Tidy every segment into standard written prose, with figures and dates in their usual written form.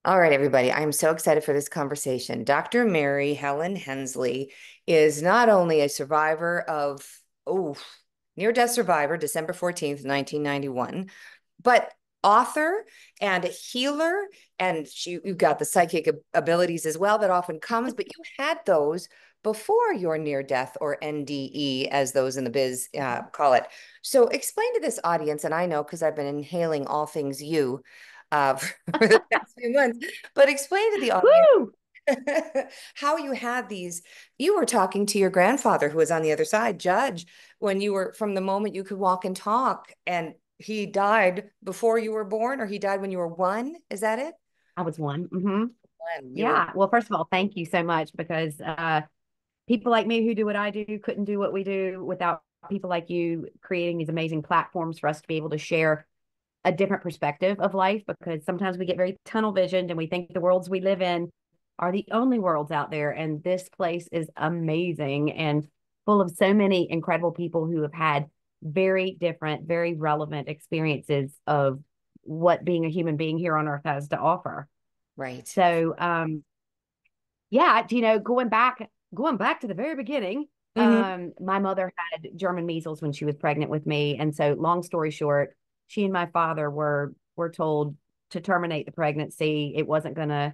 All right, everybody. I'm so excited for this conversation. Dr. Mary Helen Hensley is not only a survivor of, near-death survivor, December 14th, 1991, but author and healer. And you've got the psychic abilities as well that often comes, but you had those before your near death or NDE, as those in the biz call it. So explain to this audience, and I know because I've been inhaling all things you for the past few months, but explain to the audience Woo! how you had these. You were talking to your grandfather who was on the other side, Judge, when you were from the moment you could walk and talk, and he died before you were born, or he died when you were one. Is that it? I was one. Hmm. One. You were Yeah. Well, first of all, thank you so much because people like me who do what I do couldn't do what we do without people like you creating these amazing platforms for us to be able to share a different perspective of life because sometimes we get very tunnel visioned and we think the worlds we live in are the only worlds out there. And this place is amazing and full of so many incredible people who have had very different, very relevant experiences of what being a human being here on earth has to offer. right. So, yeah, going back to the very beginning, Hmm. my mother had German measles when she was pregnant with me. And so long story short, she and my father were told to terminate the pregnancy. It wasn't gonna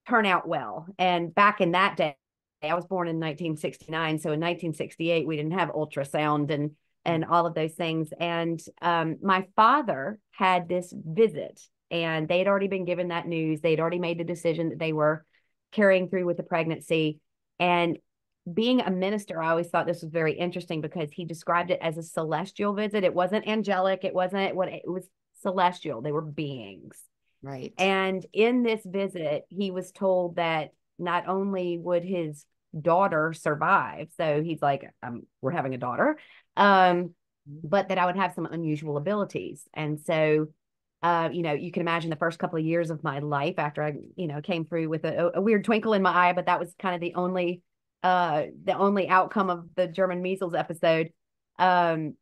turn out well. And back in that day, I was born in 1969. So in 1968, we didn't have ultrasound and all of those things. And my father had this visit, and they had already been given that news. They'd already made the decision that they were carrying through with the pregnancy. And being a minister, I always thought this was very interesting because he described it as a celestial visit. It wasn't angelic. It wasn't what it was celestial. They were beings. Right. And in this visit, he was told that not only would his daughter survive, so he's like, we're having a daughter, um, but that I would have some unusual abilities. And so, you can imagine the first couple of years of my life after I, came through with a weird twinkle in my eye, but that was kind of the only outcome of the German measles episode. Um,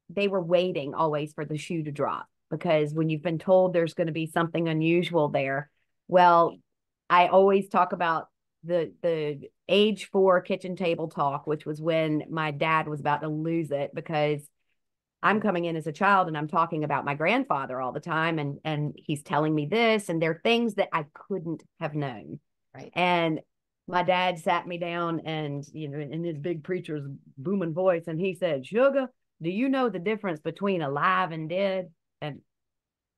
they were waiting always for the shoe to drop because when you've been told there's going to be something unusual there, well, I always talk about the age 4 kitchen table talk, which was when my dad was about to lose it because I'm coming in as a child and I'm talking about my grandfather all the time and he's telling me this and there are things that I couldn't have known. Right. And my dad sat me down and, in his big preacher's booming voice, and he said, Sugar, do you know the difference between alive and dead? And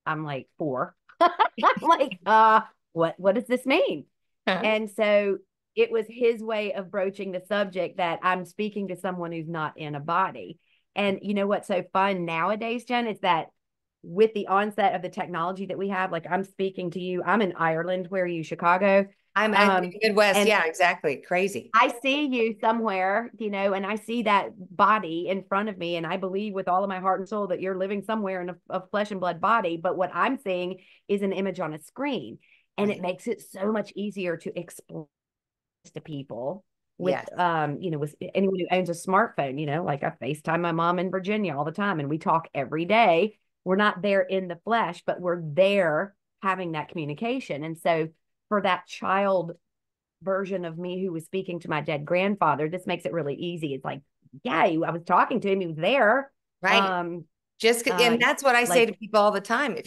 I'm like, 4. I'm like, what does this mean? And so it was his way of broaching the subject that I'm speaking to someone who's not in a body. And you know what's so fun nowadays, Jen, is that with the onset of the technology that we have, like I'm speaking to you, I'm in Ireland. Where are you? Chicago? I'm in Um, the Midwest. and Yeah, exactly. Crazy. I see you somewhere, and I see that body in front of me. And I believe with all of my heart and soul that you're living somewhere in a flesh and blood body. But what I'm seeing is an image on a screen. And it Right. makes it so much easier to explain to people with, Yes. with anyone who owns a smartphone, like I FaceTime my mom in Virginia all the time and we talk every day. We're not there in the flesh, but we're there having that communication. And so for that child version of me who was speaking to my dead grandfather, this makes it really easy. It's like, yeah, I was talking to him. He was there. Right. Um, And that's what I say to like, people all the time.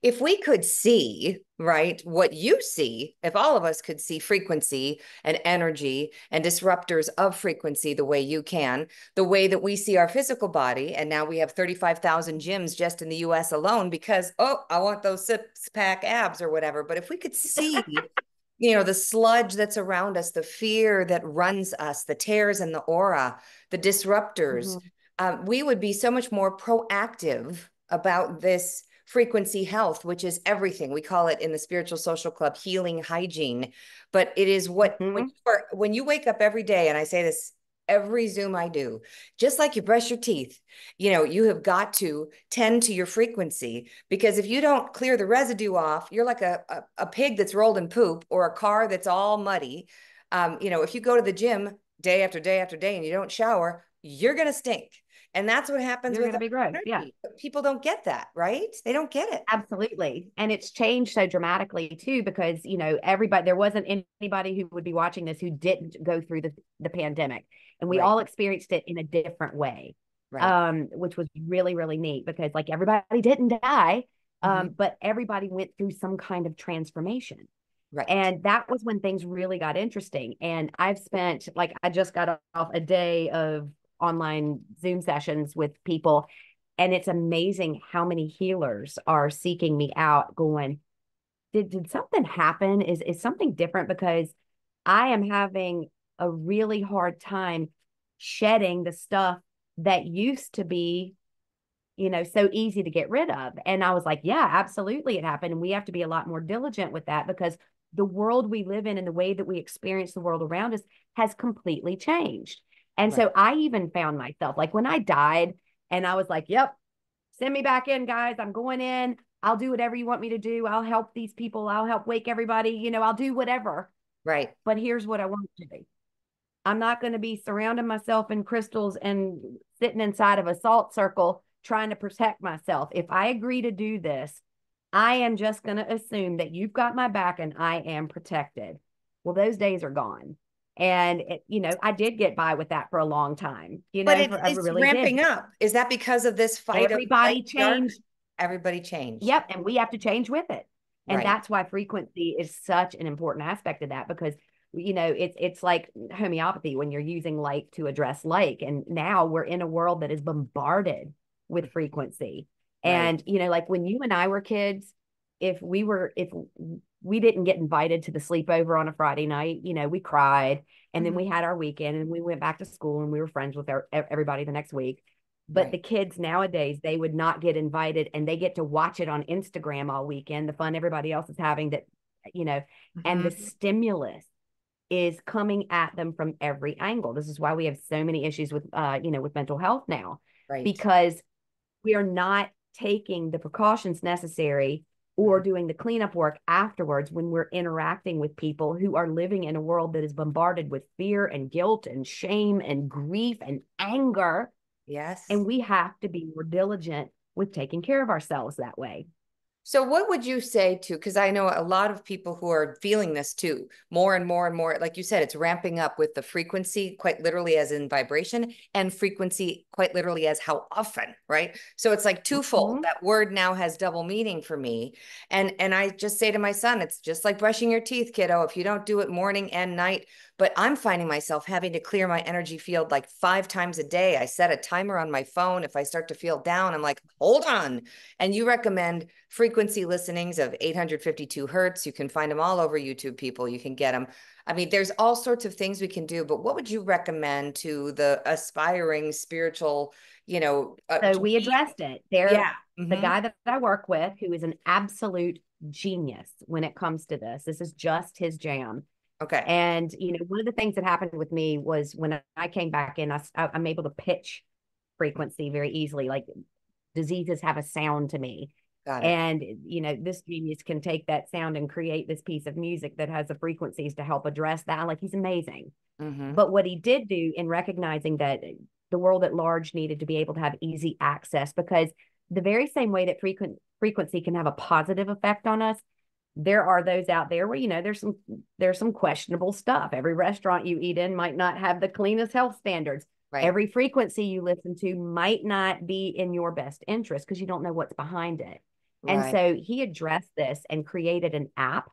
If we could see, right, what you see, if all of us could see frequency and energy and disruptors of frequency the way you can, the way that we see our physical body, and now we have 35,000 gyms just in the US alone because, oh, I want those six pack abs or whatever. But if we could see, the sludge that's around us, the fear that runs us, the tears in the aura, the disruptors, mhm, we would be so much more proactive about this frequency health, which is everything. We call it in the Spiritual Social Club healing hygiene. But it is what, mhm, when you wake up every day, and I say this every Zoom I do, just like you brush your teeth, you have got to tend to your frequency because if you don't clear the residue off, you're like a pig that's rolled in poop or a car that's all muddy. If you go to the gym day after day after day and you don't shower, you're going to stink. And that's what happens You're with going to our be growth. Yeah. energy. But people don't get that, right? They don't get it. Absolutely. And it's changed so dramatically too, because, everybody, there wasn't anybody who would be watching this who didn't go through the pandemic. And we Right. all experienced it in a different way, Right. which was really, really neat because like everybody didn't die, Mhm. but everybody went through some kind of transformation. Right. And that was when things really got interesting. And I've spent, like, I just got off a day of online Zoom sessions with people. And it's amazing how many healers are seeking me out, going, did something happen? Is something different? Because I am having a really hard time shedding the stuff that used to be, so easy to get rid of. And I was like, yeah, absolutely it happened. And we have to be a lot more diligent with that because the world we live in and the way that we experience the world around us has completely changed. And Right. so I even found myself like when I died and I was like, yep, send me back in, guys. I'm going in. I'll do whatever you want me to do. I'll help these people. I'll help wake everybody. I'll do whatever. Right. But here's what I want to do. I'm not going to be surrounding myself in crystals and sitting inside of a salt circle trying to protect myself. If I agree to do this, I am just going to assume that you've got my back and I am protected. Well, those days are gone. And I did get by with that for a long time. But I it's really did. ramping up. Is that because of this fight of light Everybody and dark? changed. Everybody changed. Yep. And we have to change with it. And Right. that's why frequency is such an important aspect of that because it's like homeopathy when you're using light to address like. And now we're in a world that is bombarded with frequency. Right. And like when you and I were kids, if we didn't get invited to the sleepover on a Friday night, we cried and then Mhm. we had our weekend and we went back to school and we were friends with everybody the next week. But Right. the kids nowadays, they would not get invited and they get to watch it on Instagram all weekend, the fun everybody else is having you know, and the Mhm. stimulus is coming at them from every angle. This is why we have so many issues with with mental health now, Right. because we are not taking the precautions necessary or Mhm. doing the cleanup work afterwards when we're interacting with people who are living in a world that is bombarded with fear and guilt and shame and grief and anger. Yes. And we have to be more diligent with taking care of ourselves that way. So what would you say to, because I know a lot of people who are feeling this too, more and more and more, like you said, it's ramping up with the frequency, quite literally as in vibration, and frequency quite literally as how often, right? So it's like twofold. Mm-hmm. That word now has double meaning for me. And I just say to my son, it's just like brushing your teeth, kiddo. If you don't do it morning and night, but I'm finding myself having to clear my energy field like 5 times a day. I set a timer on my phone. If I start to feel down, I'm like, hold on. And you recommend frequency listenings of 852 hertz. You can find them all over YouTube, people. You can get them. I mean, there's all sorts of things we can do, but what would you recommend to the aspiring spiritual, So to we be? addressed it. Yeah. The Mm-hmm. guy that I work with, who is an absolute genius when it comes to this. This is just his jam. Okay. And one of the things that happened with me was when I came back in, I'm able to pitch frequency very easily. Like diseases have a sound to me. Got it. And this genius can take that sound and create this piece of music that has the frequencies to help address that. Like he's amazing. Mm-hmm. But what he did do in recognizing that the world at large needed to be able to have easy access, because the very same way that frequency can have a positive effect on us, there are those out there where there's some questionable stuff. Every restaurant you eat in might not have the cleanest health standards. Right. Every frequency you listen to might not be in your best interest because you don't know what's behind it. And Right. so he addressed this and created an app,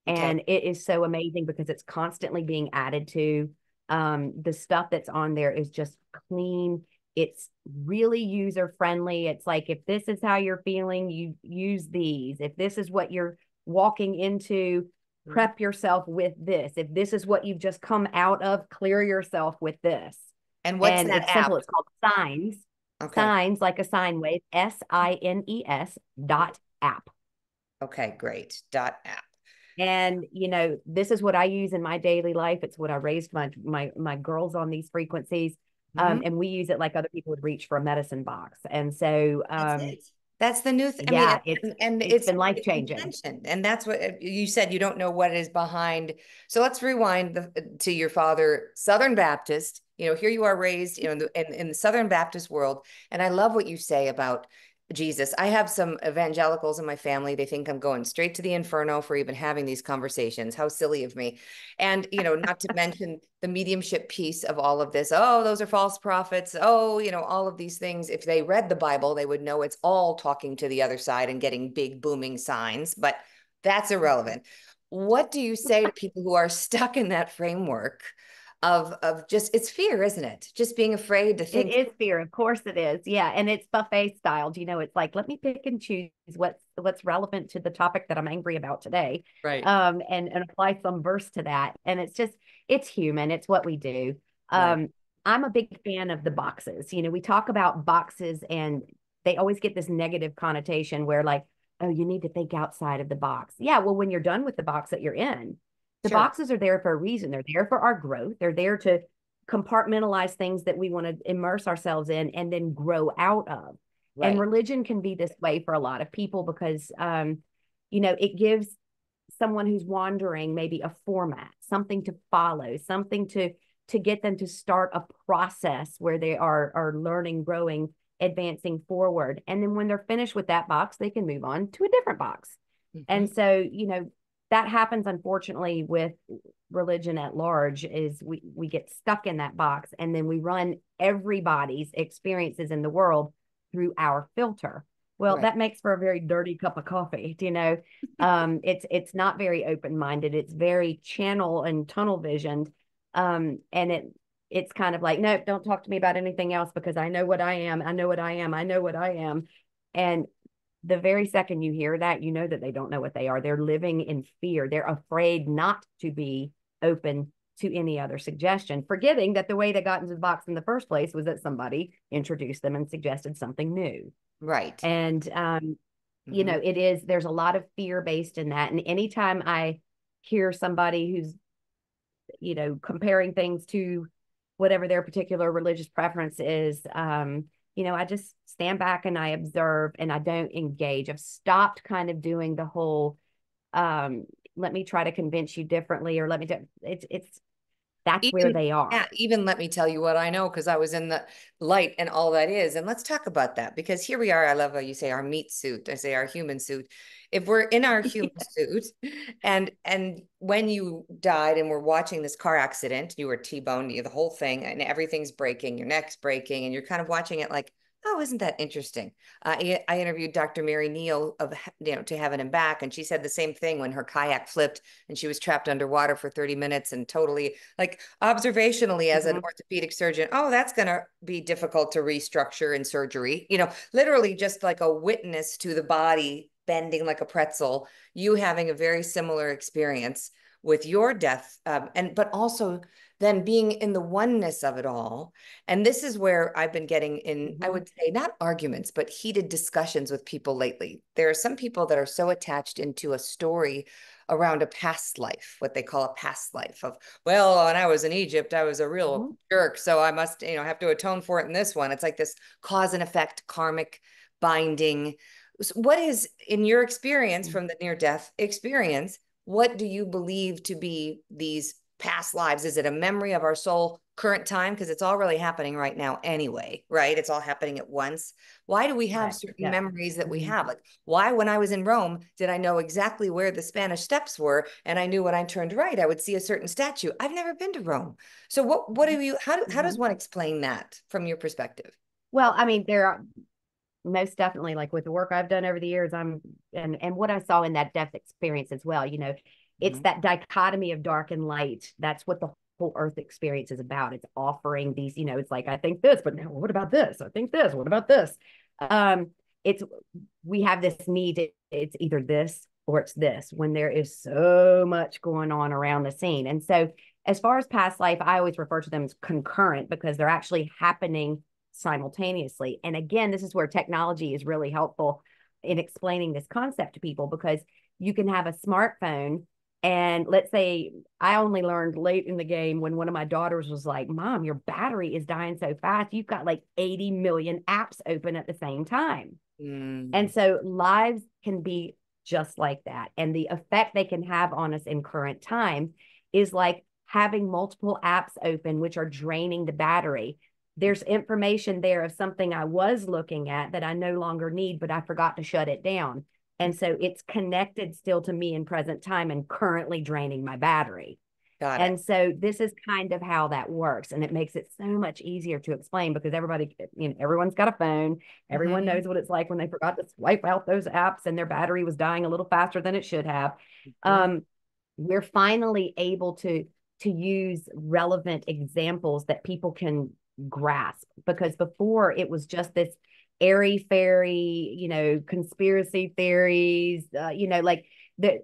Okay. and it is so amazing because it's constantly being added to. The stuff that's on there is just clean. It's really user friendly. It's like, if this is how you're feeling, you use these. If this is what you're walking into, Mhm. prep yourself with this. If this is what you've just come out of, clear yourself with this. And what's And that it's app? simple. It's called Signs. Okay. Signs, like a sine wave, SINES.app. Okay, great. Dot app. And this is what I use in my daily life. It's what I raised my girls on, these frequencies. Mhm. And we use it like other people would reach for a medicine box. And so That's it. That's the new thing. I mean, yeah, and it's it's been life it's changing. intention, and that's what you said. You don't know what is behind. So let's rewind to your father, Southern Baptist. Here you are raised, in the Southern Baptist world. And I love what you say about Jesus. I have some evangelicals in my family. They think I'm going straight to the inferno for even having these conversations. How silly of me. And, not to mention the mediumship piece of all of this. Oh, those are false prophets. Oh, all of these things. If they read the Bible, they would know it's all talking to the other side and getting big booming signs, but that's irrelevant. What do you say to people who are stuck in that framework of just, it's fear, isn't it? Just being afraid to It think. is fear, of course it is. Yeah, and it's buffet style. It's like let me pick and choose what's relevant to the topic that I'm angry about today, Right. and apply some verse to that. And it's human. It's what we do. Right. Um, I'm a big fan of the boxes. We talk about boxes, and they always get this negative connotation where like, oh, you need to think outside of the box. Yeah, well, when you're done with the box that you're in, the Sure. boxes are there for a reason. They're there for our growth. They're there to compartmentalize things that we want to immerse ourselves in and then grow out of. And Right. religion can be this way for a lot of people because, it gives someone who's wandering maybe a format, something to follow, something to get them to start a process where they are learning, growing, advancing forward. And then when they're finished with that box, they can move on to a different box. Hmm. And so, that happens unfortunately with religion at large is we get stuck in that box and then we run everybody's experiences in the world through our filter. Well, Right. that makes for a very dirty cup of coffee, it's not very open-minded. It's very channel and tunnel visioned. And it's kind of like, nope, don't talk to me about anything else because I know what I am. I know what I am. I know what I am. And the very second you hear that, you know that they don't know what they are. They're living in fear. They're afraid not to be open to any other suggestion, forgetting that the way they got into the box in the first place was that somebody introduced them and suggested something new. Right. And, Hmm. there's a lot of fear based in that. And anytime I hear somebody who's, comparing things to whatever their particular religious preference is, I just stand back and I observe and I don't engage. I've stopped kind of doing the whole um let me try to convince you differently or let me do it's that's where Even, they yeah, are. even let me tell you what I know because I was in the light and all that is. And let's talk about that because here we are. I love how you say our meat suit. I say our human suit. If we're in our human suit, and when you died and we're watching this car accident, you were T-boned, the whole thing, and everything's breaking, your neck's breaking, and you're kind of watching it like, oh, isn't that interesting? I interviewed Dr. Mary Neal of To Heaven and Back, and she said the same thing when her kayak flipped and she was trapped underwater for 30 minutes and totally like observationally as an Mhm. orthopedic surgeon, oh, that's going to be difficult to restructure in surgery. Literally just like a witness to the body bending like a pretzel, you having a very similar experience with your death, but also then being in the oneness of it all. And this is where I've been getting in, I Mhm. would say, not arguments, but heated discussions with people lately. There are some people that are so attached into a story around a past life, what they call a past life of, well, when I was in Egypt, I was a real Mhm. jerk, so I must, have to atone for it in this one. It's like this cause and effect karmic binding. So what is, in your experience from the near death experience, what do you believe to be these past lives? Is it a memory of our soul current time? Because it's all really happening right now anyway, right? It's all happening at once. Why do we have Correct. certain Yeah. memories that we Mhm. have? Like, why, when I was in Rome, did I know exactly where the Spanish steps were? And I knew when I turned right, I would see a certain statue. I've never been to Rome. So what do you, how does Mhm. one explain that from your perspective? Well, I mean, there are most definitely like with the work I've done over the years, and what I saw in that death experience as well, it's Mhm. that dichotomy of dark and light. That's what the whole earth experience is about. It's offering these, it's like I think this, but now what about this? I think this, what about this? Um, it's we have this need, it's either this or it's this when there is so much going on around the scene. And so as far as past life, I always refer to them as concurrent because they're actually happening simultaneously. And again, this is where technology is really helpful in explaining this concept to people because you can have a smartphone. And let's say I only learned late in the game when one of my daughters was like, Mom, your battery is dying so fast. You've got like 80 million apps open at the same time. And Mm. so lives can be just like that. And the effect they can have on us in current time is like having multiple apps open, which are draining the battery. There's information there of something I was looking at that I no longer need, but I forgot to shut it down. And so it's connected still to me in present time and currently draining my battery. Got it. And so this is kind of how that works. And it makes it so much easier to explain because everybody, everyone's got a phone. Everyone Mhm. knows what it's like when they forgot to swipe out those apps and their battery was dying a little faster than it should have. Mhm. Um, we're finally able to use relevant examples that people can grasp because before it was just this airy fairy, conspiracy theories, like the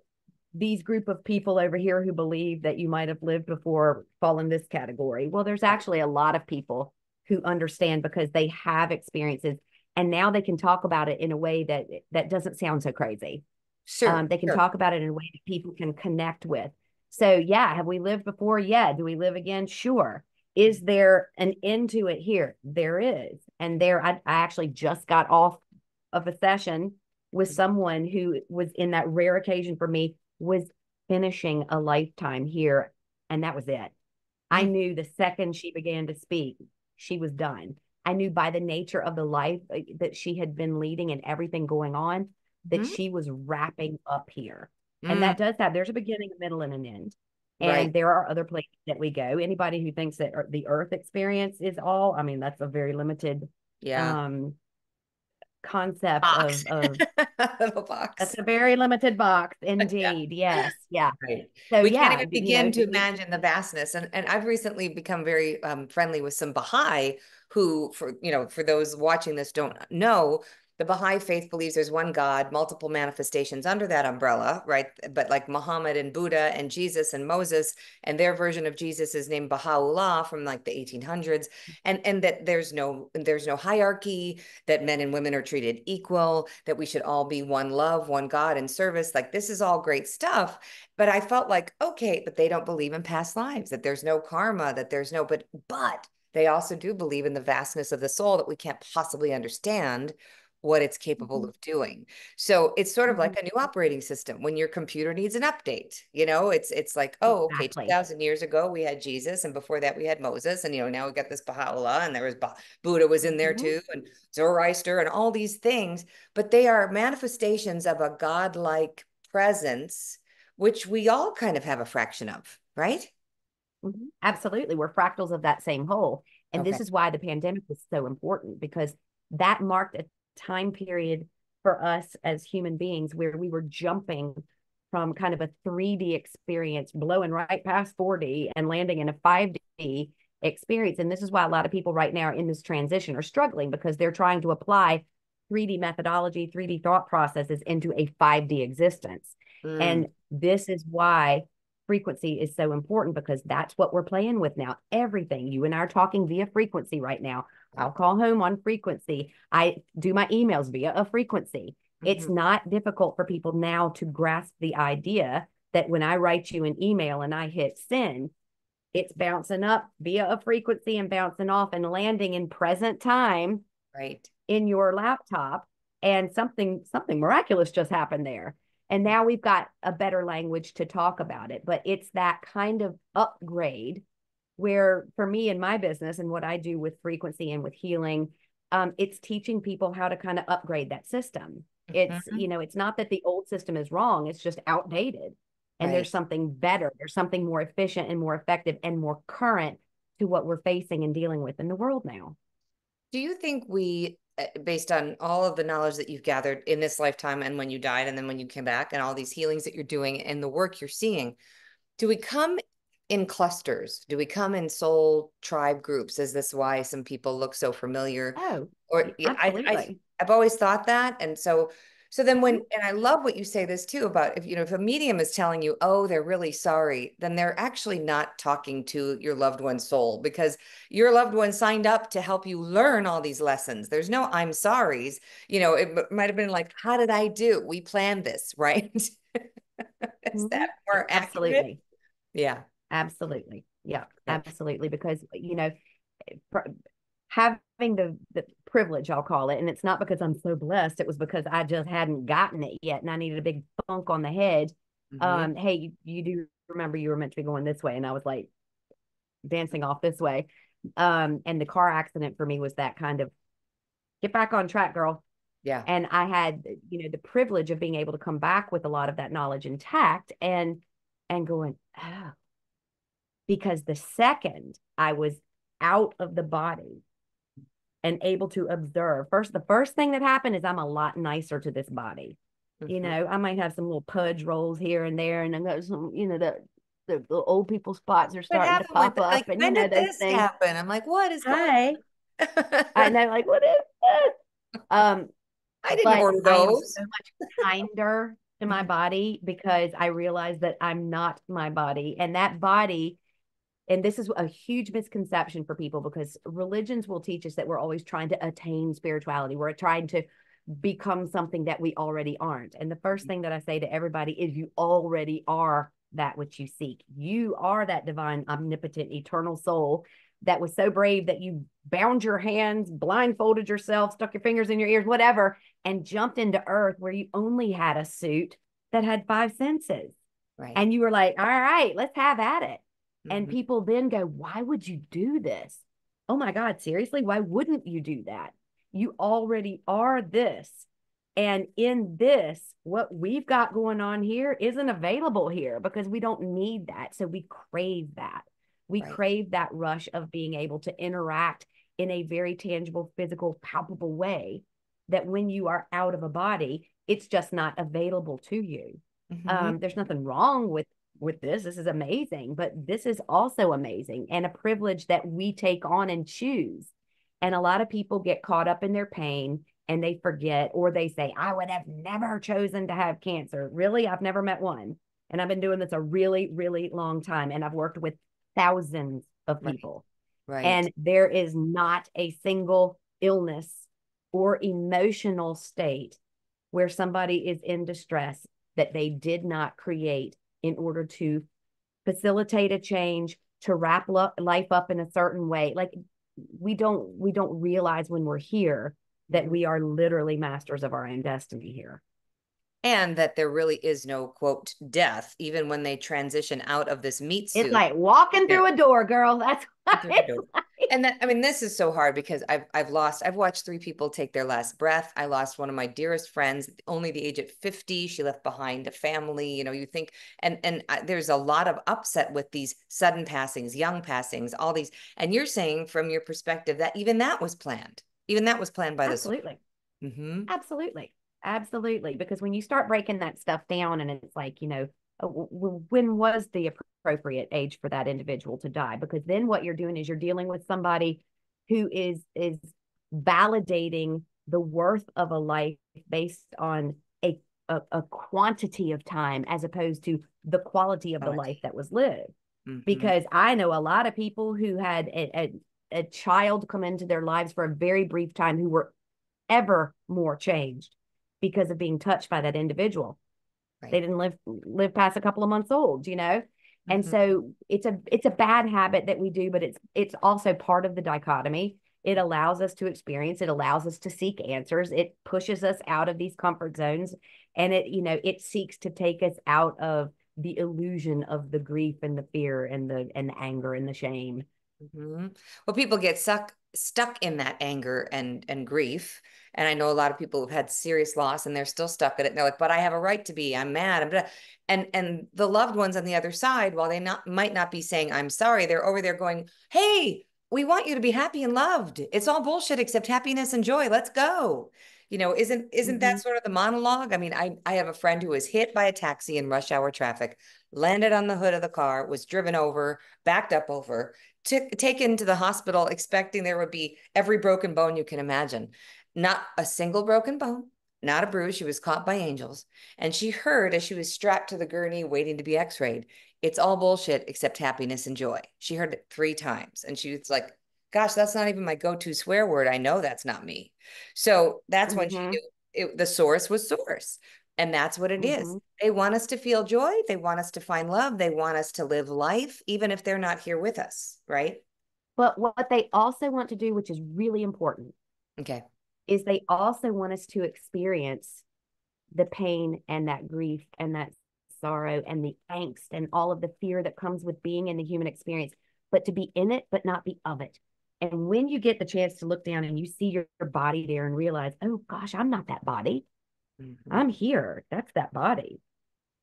these group of people over here who believe that you might have lived before fall in this category. Well, there's Right. actually a lot of people who understand because they have experiences and now they can talk about it in a way that doesn't sound so crazy. Sure, They can sure. talk about it in a way that people can connect with. So, yeah, have we lived before? Yeah. Do we live again? Sure. Is there an end to it here? There is. And I actually just got off of a session with someone who was in that rare occasion for me was finishing a lifetime here. And that was it. I Mm-hmm. knew the second she began to speak, she was done. I knew by the nature of the life that she had been leading and everything going on that she was wrapping up here. And Mm, that does have, there's a beginning, a middle, and an end. right. And there are other places that we go. Anybody who thinks that the earth experience is all, I mean, that's a very limited Yeah. um, concept Box. of Little that's box. a very limited box Yeah. indeed. Yes. Yeah. Right. So We can't yeah, even begin to imagine the vastness. And I've recently become very friendly with some Baha'i who, for those watching this don't know, the Baha'i faith believes there's one God, multiple manifestations under that umbrella, right? But like Muhammad and Buddha and Jesus and Moses, and their version of Jesus is named Baha'u'llah from like the 1800s, and that there's no hierarchy, that men and women are treated equal, that we should all be one love, one God and service. Like this is all great stuff. But I felt like, okay, but they don't believe in past lives, that there's no karma, that there's no, but they also do believe in the vastness of the soul that we can't possibly understand what it's capable Mhm, of doing. So it's sort of mhm. like a new operating system when your computer needs an update. It's like, oh, okay, Exactly. 2000 years ago we had Jesus and before that we had Moses and now we got this Baha'u'llah and there was Buddha was in there Mhm. too and Zoroaster and all these things, but they are manifestations of a godlike presence which we all kind of have a fraction of, right? Absolutely. We're fractals of that same whole. And this Okay. is why the pandemic was so important because that marked a time period for us as human beings where we were jumping from kind of a 3D experience, blowing right past 4D and landing in a 5D experience. And this is why a lot of people right now are in this transition are struggling because they're trying to apply 3D methodology, 3D thought processes into a 5D existence. Mm, And this is why frequency is so important because that's what we're playing with now. Everything. You and I are talking via frequency right now. I'll call home on frequency. I do my emails via a frequency. It's mhm. not difficult for people now to grasp the idea that when I write you an email and I hit send, it's bouncing up via a frequency and bouncing off and landing in present time Right. in your laptop and something miraculous just happened there. And now we've got a better language to talk about it, but it's that kind of upgrade where for me in my business and what I do with frequency and with healing, it's teaching people how to kind of upgrade that system. Mhm. It's not that the old system is wrong, it's just outdated. And there's Right. something better, there's something more efficient and more effective and more current to what we're facing and dealing with in the world now. Do you think based on all of the knowledge that you've gathered in this lifetime and when you died and then when you came back and all these healings that you're doing and the work you're seeing, do we come in clusters? Do we come in soul tribe groups? Is this why some people look so familiar? Oh, Or yeah, absolutely. I've always thought that. And so then Mhm. and I love what you say this too about if a medium is telling you, oh, they're really sorry, then they're actually not talking to your loved one's soul because your loved one signed up to help you learn all these lessons. There's no I'm sorry's. It might have been like, how did I do? We planned this, right? Is that Mhm. more accurate? Absolutely. Yeah. Absolutely. Yeah, Okay. absolutely. Because, pr- having the privilege, I'll call it, and it's not because I'm so blessed, it was because I just hadn't gotten it yet and I needed a big thunk on the head. Hmm. Hey, you do remember you were meant to be going this way. And I was like, dancing off this way. And the car accident for me was that kind of get back on track, girl. Yeah. And I had, the privilege of being able to come back with a lot of that knowledge intact and going, oh, because the second I was out of the body and able to observe, the first thing that happened is I'm a lot nicer to this body. Mm-hmm. I might have some little pudge rolls here and there, and I got some, the old people spots are What starting to happened with pop it? up, Like, and when did those this things. happen? I'm like, what is going Hi. I on? know, like, what is this? Um, I didn't but order I am those. so much kinder to my Mhm. body because I realize that I'm not my body. And that body, and this is a huge misconception for people because religions will teach us that we're always trying to attain spirituality. We're trying to become something that we already aren't. And the first thing that I say to everybody is you already are that which you seek. You are that divine, omnipotent, eternal soul that was so brave that you bound your hands, blindfolded yourself, stuck your fingers in your ears, whatever, and jumped into earth where you only had a suit that had five senses. Right. And you were like, all right, let's have at it. And Hmm. people then go, why would you do this? Oh my God, seriously? Why wouldn't you do that? You already are this. And in this, what we've got going on here isn't available here because we don't need that. So we crave that. We Right. crave that rush of being able to interact in a very tangible, physical, palpable way that when you are out of a body, it's just not available to you. Hmm. There's nothing wrong with this. This is amazing, but this is also amazing and a privilege that we take on and choose. And a lot of people get caught up in their pain and they forget, or they say, I would have never chosen to have cancer. Really? I've never met one. And I've been doing this a really, really long time. And I've worked with thousands of Right. people. Right. And there is not a single illness or emotional state where somebody is in distress that they did not create in order to facilitate a change, to wrap life up in a certain way. Like we don't realize when we're here that Mhm. we are literally masters of our own destiny here. And that there really is no quote death, even when they transition out of this meat It's suit. like walking Yeah. through a door, girl. That's what Through the it's door. like. And that, I mean, this is so hard because I've watched three people take their last breath. I lost one of my dearest friends, only the age at 50. She left behind a family. You think, and there's a lot of upset with these sudden passings, young passings, all these. And you're saying from your perspective that even that was planned. Even that was planned by the soul. Absolutely. Mm-hmm. Absolutely. Absolutely. Because when you start breaking that stuff down and it's like, when was the appropriate age for that individual to die? Because then what you're doing is you're dealing with somebody who is validating the worth of a life based on a quantity of time as opposed to the quality of the life Quality. that was lived. Mm-hmm. Because I know a lot of people who had a child come into their lives for a very brief time who were ever more changed because of being touched by that individual. They Right. didn't live past a couple of months old. And Mm-hmm. so it's a bad habit that we do, but it's also part of the dichotomy. It allows us to experience, it allows us to seek answers, it pushes us out of these comfort zones, and it seeks to take us out of the illusion of the grief and the fear and the anger and the shame. Hmm. Well, people get stuck in that anger and grief. And I know a lot of people who've had serious loss and they're still stuck in it. And they're like, but I have a right to be. I'm mad. And the loved ones on the other side, while they might not be saying I'm sorry, they're over there going, hey, we want you to be happy and loved. It's all bullshit except happiness and joy. Let's go. Isn't that Mm-hmm. sort of the monologue? I mean, I have a friend who was hit by a taxi in rush hour traffic, landed on the hood of the car, was driven over, backed up over, taken to the hospital expecting there would be every broken bone you can imagine. Not a single broken bone, not a bruise. She was caught by angels. And she heard as she was strapped to the gurney waiting to be x-rayed, it's all bullshit except happiness and joy. She heard it 3 times. And she was like, gosh, that's not even my go-to swear word. I know that's not me. So that's when she Mm-hmm. knew the source was source. And that's what it is. Mm-hmm. They want us to feel joy. They want us to find love. They want us to live life, even if they're not here with us, right? But what they also want to do, which is really important, Okay. is they also want us to experience the pain and that grief and that sorrow and the angst and all of the fear that comes with being in the human experience but to be in it, but not be of it. And when you get the chance to look down and you see your body there and realize, oh gosh, I'm not that body. Mhm. I'm here. That's that body.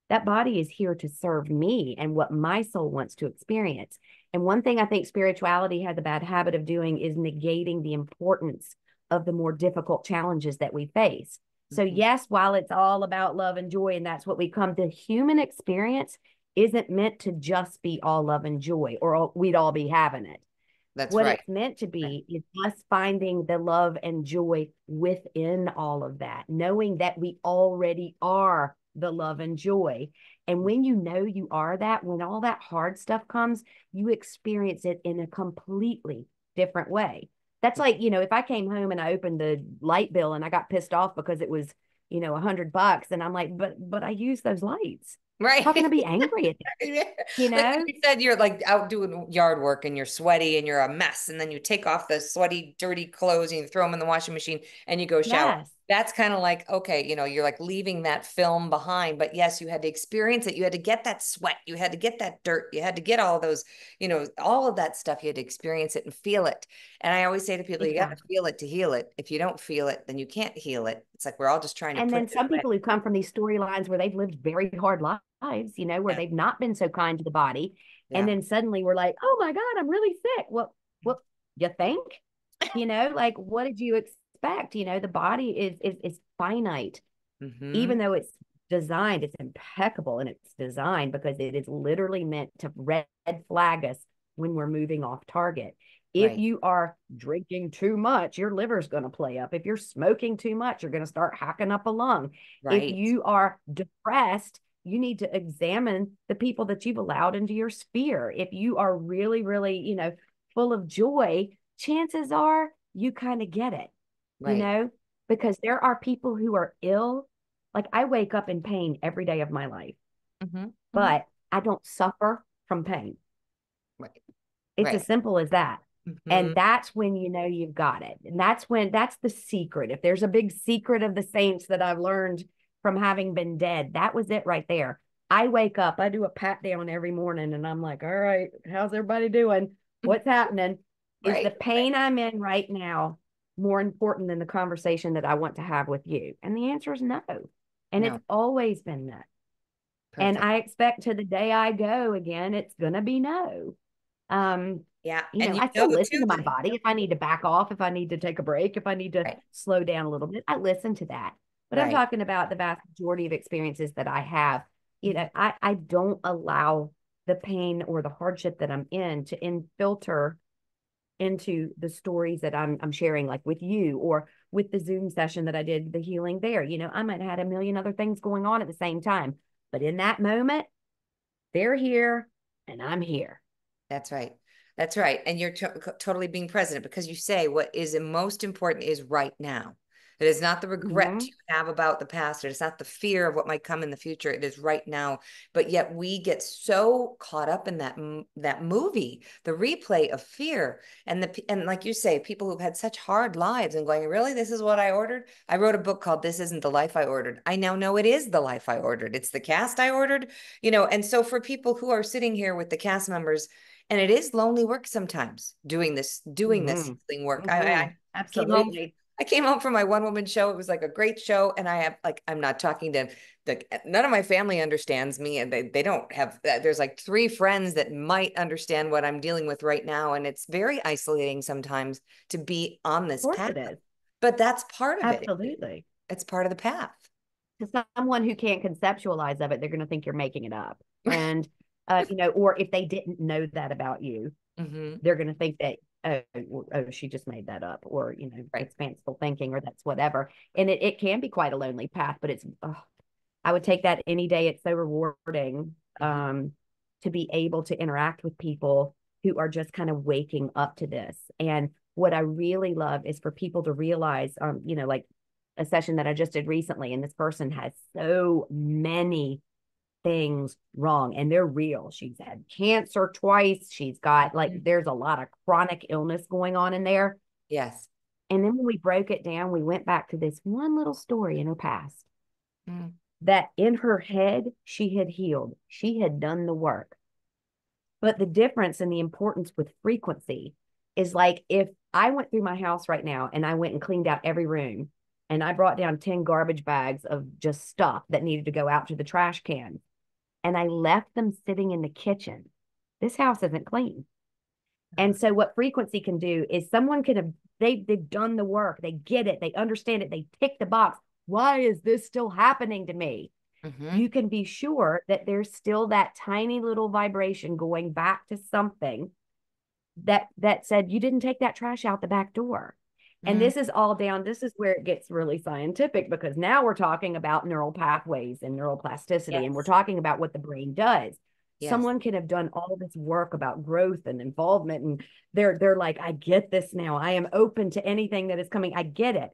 That body is here to serve me and what my soul wants to experience. And one thing I think spirituality has a bad habit of doing is negating the importance of the more difficult challenges that we face. So, Mhm. yes, while it's all about love and joy, and that's what we come, the human experience isn't meant to just be all love and joy, or we'd all be having it. That's What right. it's meant to Right. be is us finding the love and joy within all of that, knowing that we already are the love and joy. And when you know you are that, when all that hard stuff comes, you experience it in a completely different way. That's like, if I came home and I opened the light bill and I got pissed off because it was, $100, and I'm like, but I use those lights. How can I Right. be angry at that? Yeah. You Like when know? you said you're like out doing yard work and you're sweaty and you're a mess, and then you take off the sweaty, dirty clothes and you throw them in the washing machine and you go shower. Yes. That's kind of like, okay, you're like leaving that film behind. But yes, you had to experience it. You had to get that sweat. You had to get that dirt. You had to get all those, all of that stuff. You had to experience it and feel it. And I always say to people, you got to Exactly. feel it to heal it. If you don't feel it, then you can't heal it. It's like we're all just trying to And push then it some away. people who come from these storylines where they've lived very hard lives, where Yeah. they've not been so kind to the body. And Yeah. then suddenly we're like, oh my God, I'm really sick. Well, you think? Like what did you expect? The body is finite, Hmm. even though it's designed, it's impeccable in its design because it is literally meant to red flag us when we're moving off target. If Right. you are drinking too much, your liver's going to play up. If you're smoking too much, you're going to start hacking up a lung. If Right. you are depressed, you need to examine the people that you've allowed into your sphere. If you are really, really, full of joy, chances are you kind of get it, you Right. know, because there are people who are ill. Like I wake up in pain every day of my life, Hmm. Hmm. but I don't suffer from pain. Right. It's Right. as simple as that. Hmm. And that's when you know you've got it. And that's the secret. If there's a big secret of the saints that I've learned from having been dead, that was it right there. I wake up, I do a pat down every morning, and I'm like, all right, how's everybody doing? What's happening? Is the Right. pain I'm in right now more important than the conversation that I want to have with you? And the answer is no. And it's No. always been no. And Perfect. I expect to the day I go again, it's going to be no. Um, Yeah. And I you know still listen too to my that body if I need to back off, if I need to take a break, if I need to right. slow down a little bit. I listen to that. But I'm Right. talking about the vast majority of experiences that I have. Mhm. I don't allow the pain or the hardship that I'm in to infiltrate into the stories that I'm sharing, like with you or with the Zoom session that I did, the healing there. I might have had a million other things going on at the same time. But in that moment, they're here and I'm here. That's right. That's right. And you're totally being present because you say what is most important is right now. It is not the regret Mm-hmm. you have about the past. It is not the fear of what might come in the future. It is right now. But yet we get so caught up in that movie, the replay of fear, and like you say, people who've had such hard lives and going, really, this is what I ordered. I wrote a book called "This Isn't the Life I Ordered." I now know it is the life I ordered. It's the cast I ordered. And so for people who are sitting here with the cast members, and it is lonely work sometimes doing this Mm-hmm. healing work. I Mm-hmm. came home. Absolutely. I came home from my one woman show. It was like a great show, and I have like I'm not talking to none of my family understands me, and they don't have. There's like three friends that might understand what I'm dealing with right now, and it's very isolating sometimes to be on Of this course path. it is. But that's part of it. Absolutely. It's part of the path. To someone who can't conceptualize of it, they're going to think you're making it up. And, or if they didn't know that about you, Hmm. they're going to think that, oh, she just made that up, or, Right. it's fanciful thinking, or that's whatever. And it can be quite a lonely path, but I would take that any day. It's so rewarding Hmm. to be able to interact with people who are just kind of waking up to this. And what I really love is for people to realize, like a session that I just did recently, and this person has so many things wrong and they're real. She's had cancer twice. She's got like, there's a lot of chronic illness going on in there. Yes. And then when we broke it down, we went back to this one little story in her past Mm. that in her head, she had healed. She had done the work. But the difference and the importance with frequency is like if I went through my house right now and I went and cleaned out every room and I brought down 10 garbage bags of just stuff that needed to go out to the trash can and I left them sitting in the kitchen, this house isn't clean. And so what frequency can do is someone can have they've done the work, they get it, they understand it, they tick the box. Why is this still happening to me? Mm-hmm. You can be sure that there's still that tiny little vibration going back to something that said you didn't take that trash out the back door. And Mm-hmm. this is all down, this is where it gets really scientific because now we're talking about neural pathways and neuroplasticity, and we're Yes. talking about what the brain does. Yes. Someone can have done all this work about growth and involvement, and they're like, I get this now. I am open to anything that is coming. I get it.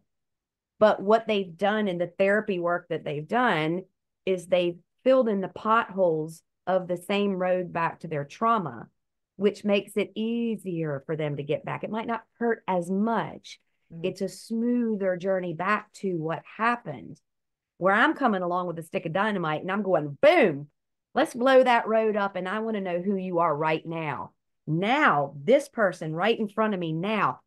But what they've done in the therapy work that they've done is they've filled in the potholes of the same road back to their trauma, which makes it easier for them to get back. It might not hurt as much. Mm-hmm. It's a smoother journey back to what happened. Where I'm coming along with a stick of dynamite and I'm going, boom, let's blow that road up. And I want to know who you are right now. Now, this person right in front of me now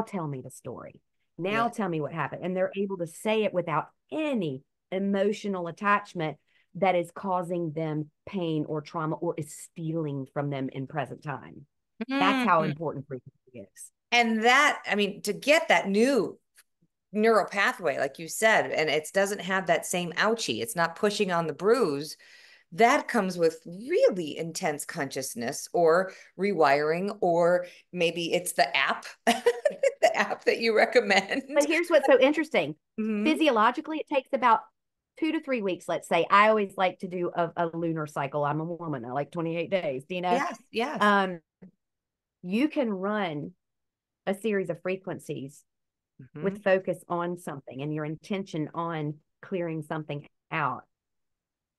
tell me the story. Now Yeah. tell me what happened. And they're able to say it without any emotional attachment that is causing them pain or trauma or is stealing from them in present time. That's how Mhm. important frequency is. And that, I mean, to get that new neural pathway, like you said, and it doesn't have that same ouchie, it's not pushing on the bruise. That comes with really intense consciousness or rewiring, or maybe it's the app, the app that you recommend. But here's what's so interesting. Hmm. Physiologically, it takes about 2 to 3 weeks, let's say. I always like to do a lunar cycle. I'm a woman. I like 28 days, you know. Yes, yes. Um, you can run a series of frequencies Hmm. with focus on something and your intention on clearing something out.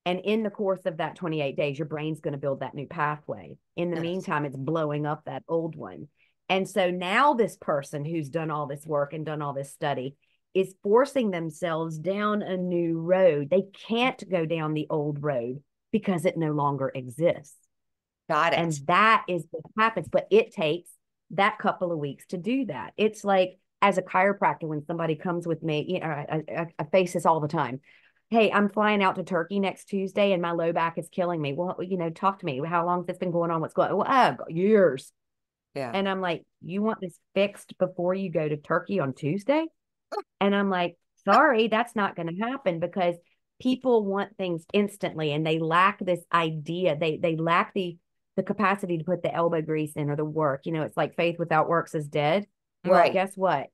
And in the course of that 28 days, your brain's going to build that new pathway. In the Nice. meantime, it's blowing up that old one. And so now this person who's done all this work and done all this study is forcing themselves down a new road. They can't go down the old road because it no longer exists. Got it. And that is what happens. But it takes that couple of weeks to do that. It's like as a chiropractor, when somebody comes with me, you know, I face this all the time. Hey, I'm flying out to Turkey next Tuesday and my low back is killing me. Well, you know, talk to me. How long has this been going on? What's going on? Well, years. Yeah. And I'm like, you want this fixed before you go to Turkey on Tuesday? And I'm like, sorry, that's not going to happen because people want things instantly and they lack this idea. They lack the capacity to put the elbow grease in or the work. You know, it's like faith without works is dead. Well, Right. guess what?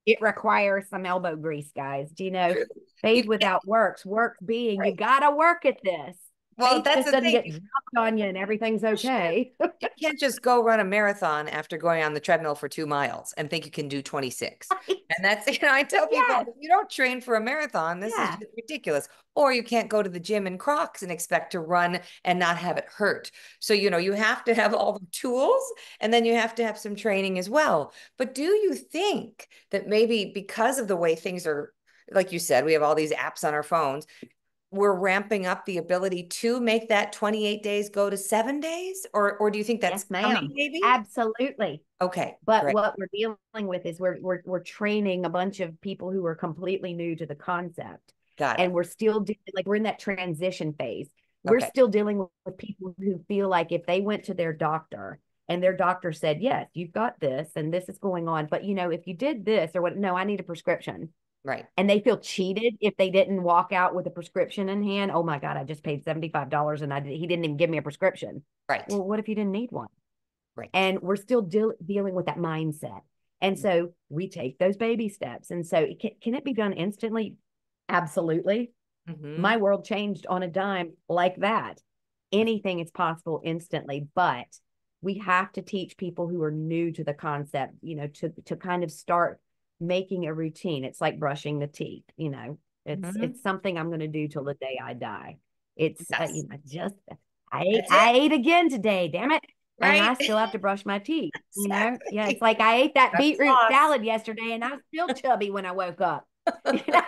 It requires some elbow grease, guys. Do you know? You Faith can't, without works, works being you right. gotta work at this. Well, Faith that's just the doesn't thing. get dropped on you and everything's okay. You can't just go run a marathon after going on the treadmill for 2 miles and think you can do 26. Right? And that's, I tell people, Yes. if you don't train for a marathon, this is Yeah. just ridiculous. Or you can't go to the gym in Crocs and expect to run and not have it hurt. So, you have to have all the tools and then you have to have some training as well. But do you think that maybe because of the way things are, like you said, we have all these apps on our phones, we're ramping up the ability to make that 28 days go to 7 days? Or do you think that's Yes, coming ma'am. maybe? Absolutely. Okay, But great. what we're dealing with is we're training a bunch of people who are completely new to the concept. Got it. And we're still like we're in that transition phase. We're Okay, still dealing with people who feel like if they went to their doctor and their doctor said, yes, you've got this and this is going on, but you know, if you did this or what, no, I need a prescription. right, And they feel cheated if they didn't walk out with a prescription in hand. Oh my God, I just paid $75 and he didn't even give me a prescription. right, Well, what if you didn't need one? right. And we're still dealing with that mindset. And so we take those baby steps. And so can it be done instantly? Absolutely. Mm-hmm. My world changed on a dime like that. Anything is possible instantly, but we have to teach people who are new to the concept, you know, to kind of start making a routine. It's like brushing the teeth, you know. It's Mm-hmm. something I'm going to do till the day I die. It's you Yes, know, just I ate that's it, I ate again today, damn it. And right? I still have to brush my teeth, you know? Yeah, it's Exactly. like I ate that That's beetroot loss. salad yesterday and I was still chubby when I woke up. You know?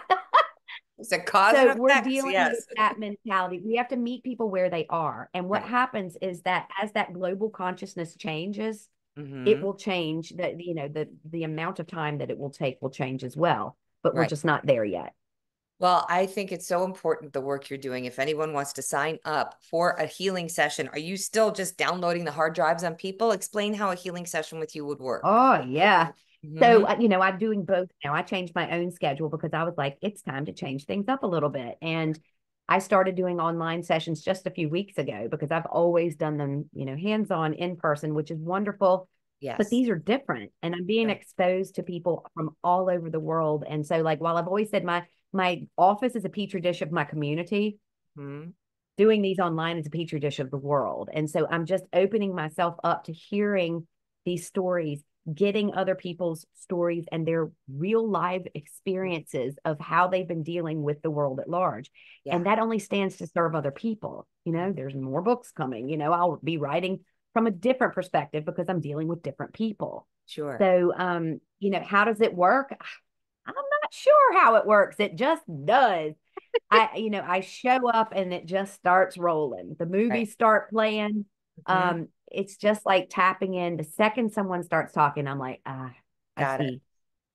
It's a cause and So we're effects. dealing with Yes. that mentality. We have to meet people where they are. And what Right. happens is that as that global consciousness changes, it Hmm. will change the amount of time that it will change as well. But we're Right. just not there yet. Well, I think it's so important the work you're doing. If anyone wants to sign up for a healing session, are you still just downloading the hard drives on people? Explain how a healing session with you would work. Oh, yeah. So, Hmm. I'm doing both now. I changed my own schedule because I was like, it's time to change things up a little bit. And I started doing online sessions just a few weeks ago because I've always done them, hands-on in person, which is wonderful. But Yes. these are different. And I'm being Right. exposed to people from all over the world. And so, like, while I've always said my office is a petri dish of my community, Hmm. doing these online is a petri dish of the world. And so I'm just opening myself up to hearing these stories, getting other people's stories and their real live experiences of how they've been dealing with the world at large. Yeah. And that only stands to serve other people. There's more books coming. I'll be writing from a different perspective because I'm dealing with different people. Sure. So, how does it work? I'm not sure how it works. It just does. I show up and it just starts rolling. The Right. movies start playing. Hmm. It's just like tapping in. The second someone starts talking, I'm like, I Got it. see.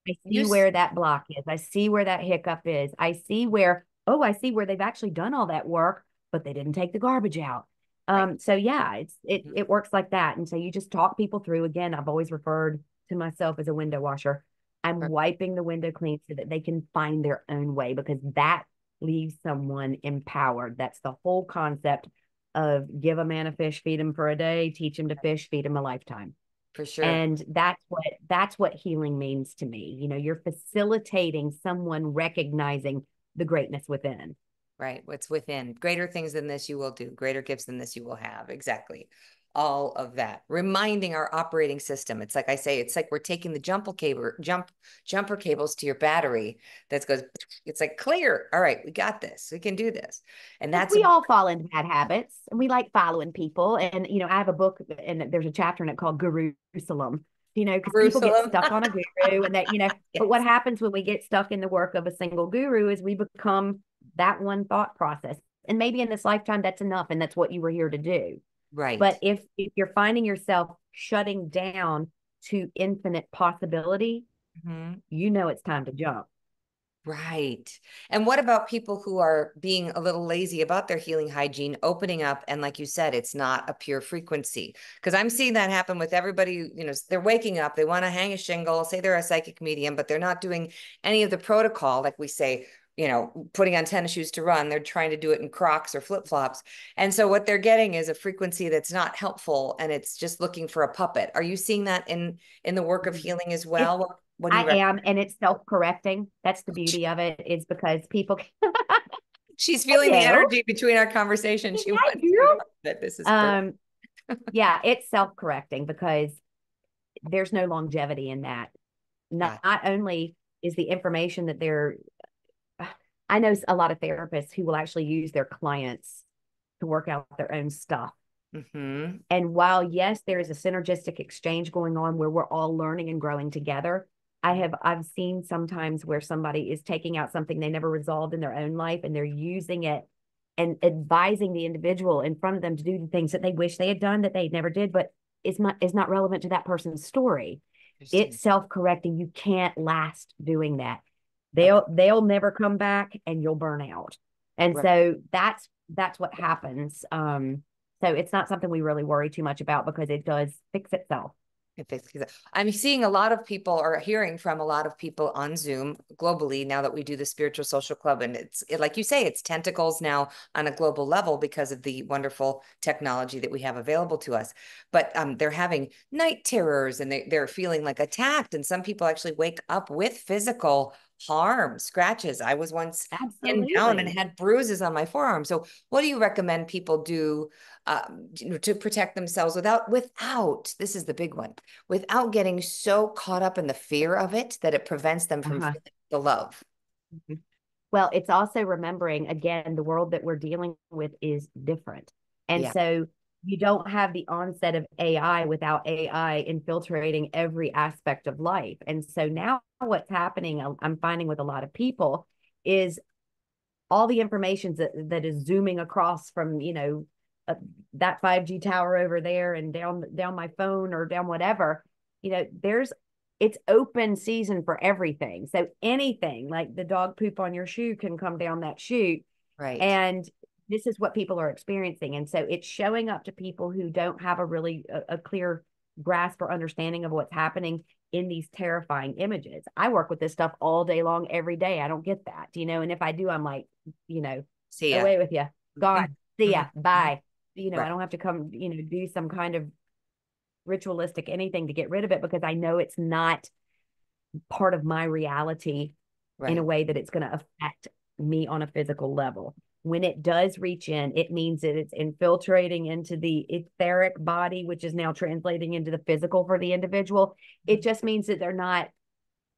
I You, see where that block is. I see where that hiccup is. I see where they've actually done all that work, but they didn't take the garbage out. right. So yeah, it Mhm. it works like that. And so you just talk people through. Again, I've always referred to myself as a window washer. I'm wiping the window clean so that they can find their own way because that leaves someone empowered. That's the whole concept of give a man a fish, feed him for a day, teach him to fish, feed him a lifetime. For sure. And that's what healing means to me. You're facilitating someone recognizing the greatness within. Right. What's within. Greater things than this you will do. Greater gifts than this you will have. Exactly. All of that. Reminding our operating system. It's like I say, it's like we're taking the jumper cables to your battery that goes, it's like clear. All right, we got this. We can do this. And Because that's we all fall into bad habits and we like following people. And, I have a book and there's a chapter in it called Jerusalem, because people get Jerusalem. stuck on a guru and but what Yes. happens when we get stuck in the work of a single guru is we become that one thought process. And maybe in this lifetime, that's enough. And that's what you were here to do. Right. But if you're finding yourself shutting down to infinite possibility, Mhm. it's time to jump. Right. And what about people who are being a little lazy about their healing hygiene, opening up? And like you said, it's not a pure frequency. Because I'm seeing that happen with everybody. They're waking up, they want to hang a shingle, say they're a psychic medium, but they're not doing any of the protocol, like we say, putting on tennis shoes to run. They're trying to do it in Crocs or flip-flops. And so what they're getting is a frequency that's not helpful and it's just looking for a puppet. Are you seeing that in the work of healing as It's well? What do you I recommend? am, and it's self-correcting. That's the beauty of it, is because people She's feeling the know, energy between our conversation. She hi, wants you to girl. know that this is perfect. Um, yeah, it's self-correcting because there's no longevity in that. Not, Yeah. not only is the information that I know a lot of therapists who will actually use their clients to work out their own stuff. Mm-hmm. And while, yes, there is a synergistic exchange going on where we're all learning and growing together, I've seen sometimes where somebody is taking out something they never resolved in their own life and they're using it and advising the individual in front of them to do the things that they wish they had done that they never did, but is not relevant to that person's story. Interesting. It's self-correcting. You can't last doing that. Okay. They'll never come back and you'll burn out. And Right. so that's what happens. So it's not something we really worry too much about because it does fix itself. I'm seeing a lot of people or hearing from a lot of people on Zoom globally now that we do the Spiritual Social Club. And like you say, it's tentacles now on a global level because of the wonderful technology that we have available to us. But they're having night terrors and they're feeling like attacked. And some people actually wake up with physical harm, scratches. I was once pinned down and Absolutely. had bruises on my forearm. So what do you recommend people do to protect themselves without, this is the big one, without getting so caught up in the fear of it that it prevents them from Uh-huh. feeling the love? Well, it's also remembering again, the world that we're dealing with is different. And Yeah. so you don't have the onset of AI without AI infiltrating every aspect of life. And so now what's happening, I'm finding with a lot of people is all the information that is zooming across from, uh, that 5G tower over there and down my phone or down whatever, it's open season for everything. So anything like the dog poop on your shoe can come down that chute. Right. And this is what people are experiencing. And so it's showing up to people who don't have a clear grasp or understanding of what's happening in these terrifying images. I work with this stuff all day long, every day. I don't get that, and if I do, I'm like, See ya. away with you. God, see ya. Mhm. Bye. I Right. don't have to come, do some kind of ritualistic anything to get rid of it, because I know it's not part of my reality in a Right. way that it's going to affect me on a physical level. When it does reach in, it means that it's infiltrating into the etheric body, which is now translating into the physical for the individual. It Mhm. just means that they're not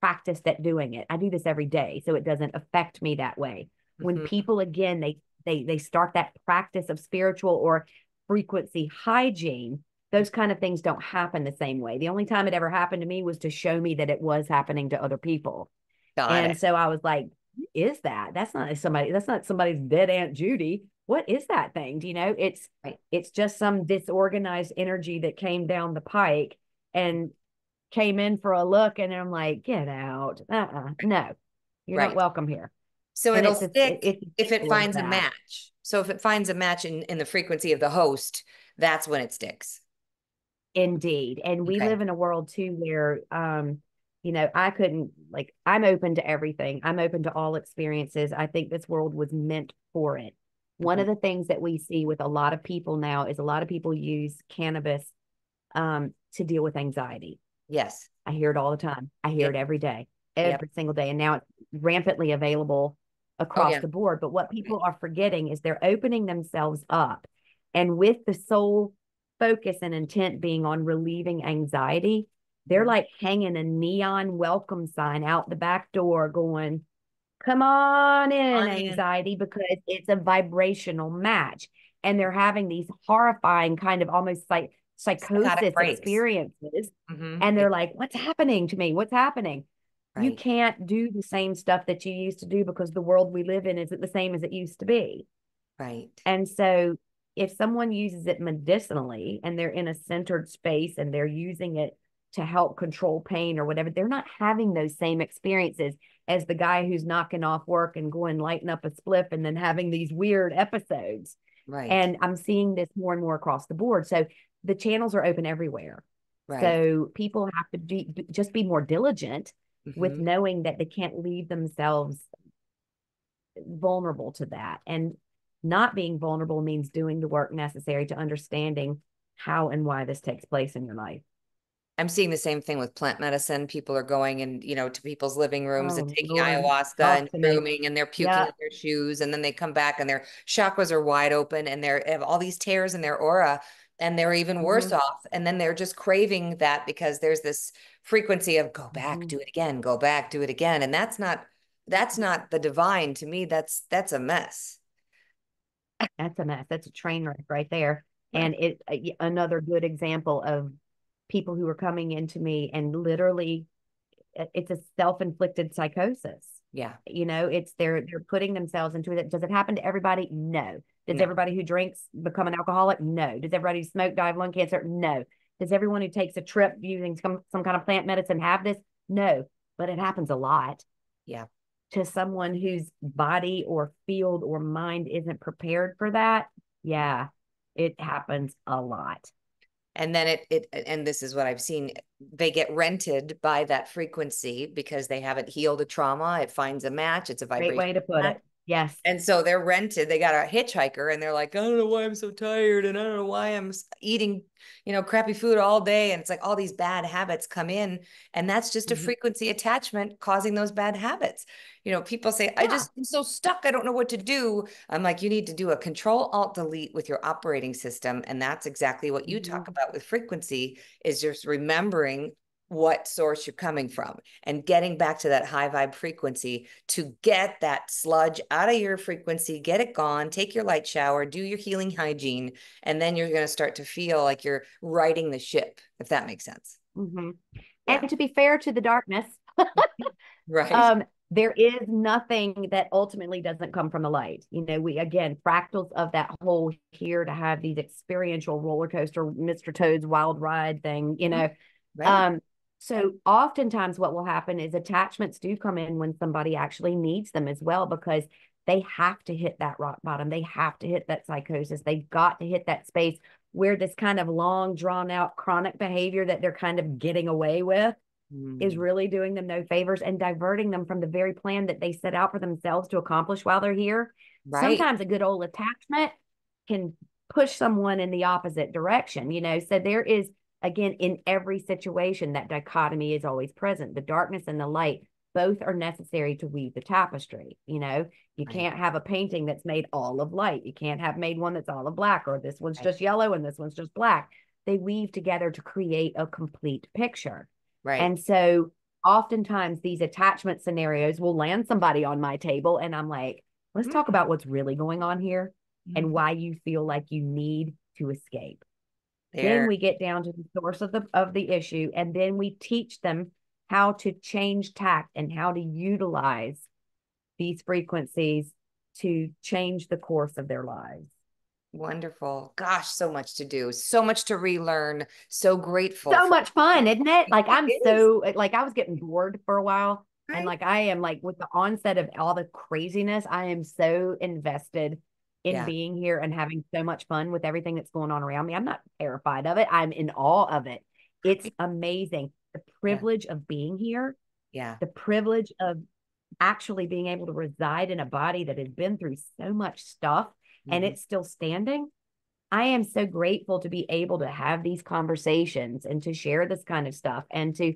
practiced at doing it. I do this every day, so it doesn't affect me that way. When Mhm. people, again, they start that practice of spiritual or frequency hygiene, those kind of things don't happen the same way. The only time it ever happened to me was to show me that it was happening to other people. Got it. And so I was like, is that? That's not somebody's dead Aunt Judy. What is that thing? Right. It's just some disorganized energy that came down the pike and came in for a look, and I'm like, get out. No, you're not Right. welcome here. So And it'll it's a, stick it's if it of finds a that. match. So if it finds a match in the frequency of the host, that's when it sticks. Indeed. And we Okay. live in a world too where I couldn't, like, I'm open to everything. I'm open to all experiences. I think this world was meant for it. One Mhm. of the things that we see with a lot of people now is a lot of people use cannabis to deal with anxiety. Yes. I hear it all the time. I hear Yeah. it Yep. every single day. And now it's rampantly available Oh across yeah. the board. But what Right. people are forgetting is they're opening themselves up. And with the sole focus and intent being on relieving anxiety, they're Mhm. like hanging a neon welcome sign out the back door going, come on in, On in. anxiety, because it's a vibrational match. And they're having these horrifying kind of almost like Psychotic psychosis breaks. experiences. And Yeah. they're like, what's happening to me? What's happening? You Right. can't do the same stuff that you used to do because the world we live in isn't the same as it used to be. Right. And so if someone uses it medicinally and they're in a centered space and they're using it to help control pain or whatever, they're not having those same experiences as the guy who's knocking off work and going lighting up a spliff and then having these weird episodes. Right. And I'm seeing this more and more across the board. So the channels are open everywhere. Right. So people have to just be more diligent with Hmm. knowing that they can't leave themselves vulnerable to that. And not being vulnerable means doing the work necessary to understanding how and why this takes place in your life. I'm seeing the same thing with plant medicine. People are going and, to people's living rooms and Oh, taking Lord, ayahuasca and talk to me. grooming and they're puking in Yeah. their shoes and then they come back and their chakras are wide open and they have all these tears in their aura and they're even worse Mm-hmm. off. And then they're just craving that because there's this frequency of go back, Mm-hmm. do it again, go back, do it again. And that's not the divine to me. That's a mess. That's a mess. That's a train wreck right there. Right. And another good example of people who are coming into me and literally it's a self-inflicted psychosis. Yeah. It's they're putting themselves into it. Does it happen to everybody? No. Does No. everybody who drinks become an alcoholic? No. Does everybody who smoke die of lung cancer? No. Does everyone who takes a trip using some kind of plant medicine have this? No. But it happens a lot Yeah. to someone whose body or field or mind isn't prepared for that. Yeah, it happens a lot. And then and this is what I've seen, they get rented by that frequency because they haven't healed a trauma. It finds a match, it's a Great vibration way to put match. it. Yes. And so they're rented. They got a hitchhiker and they're like, I don't know why I'm so tired and I don't know why I'm eating, crappy food all day. And it's like all these bad habits come in. And that's just a Mm-hmm. frequency attachment causing those bad habits. People say, Yeah. I'm so stuck. I don't know what to do. I'm like, you need to do a control alt delete with your operating system. And that's exactly what you Mm-hmm. talk about with frequency is just remembering what source you're coming from and getting back to that high vibe frequency to get that sludge out of your frequency, get it gone, take your light shower, do your healing hygiene, and then you're going to start to feel like you're riding the ship, if that makes sense. Mm-hmm. Yeah. And to be fair to the darkness, Right. um, there is nothing that ultimately doesn't come from the light. We, again, fractals of that whole here to have these experiential roller coaster, Mr. Toad's Wild Ride thing, Right. Um, so oftentimes what will happen is attachments do come in when somebody actually needs them as well, because they have to hit that rock bottom. They have to hit that psychosis. They've got to hit that space where this kind of long, drawn out chronic behavior that they're kind of getting away with is Mm, really doing them no favors and diverting them from the very plan that they set out for themselves to accomplish while they're here. right. Sometimes a good old attachment can push someone in the opposite direction. So there is, again, in every situation, that dichotomy is always present. The darkness and the light both are necessary to weave the tapestry. You Right. can't have a painting that's made all of light. You can't have made one that's all of black, or this one's Right. just yellow and this one's just black. They weave together to create a complete picture. Right. And so oftentimes these attachment scenarios will land somebody on my table, and I'm like, let's talk Mm, about what's really going on here and mhm. why you feel like you need to escape. Then There. we get down to the source of the issue, and then we teach them how to change tact and how to utilize these frequencies to change the course of their lives. Wonderful. Gosh, so much to do, so much to relearn. So grateful So for much fun, isn't it? Like, it I'm is, so, like, I was getting bored for a while. And right? like, I am like, with the onset of all the craziness, I am so invested in Yeah. being here and having so much fun with everything that's going on around me. I'm not terrified of it. I'm in awe of it. It's amazing. The Yeah. privilege of being here, Yeah. the privilege of actually being able to reside in a body that has been through so much stuff and Mhm. it's still standing. I am so grateful to be able to have these conversations and to share this kind of stuff and to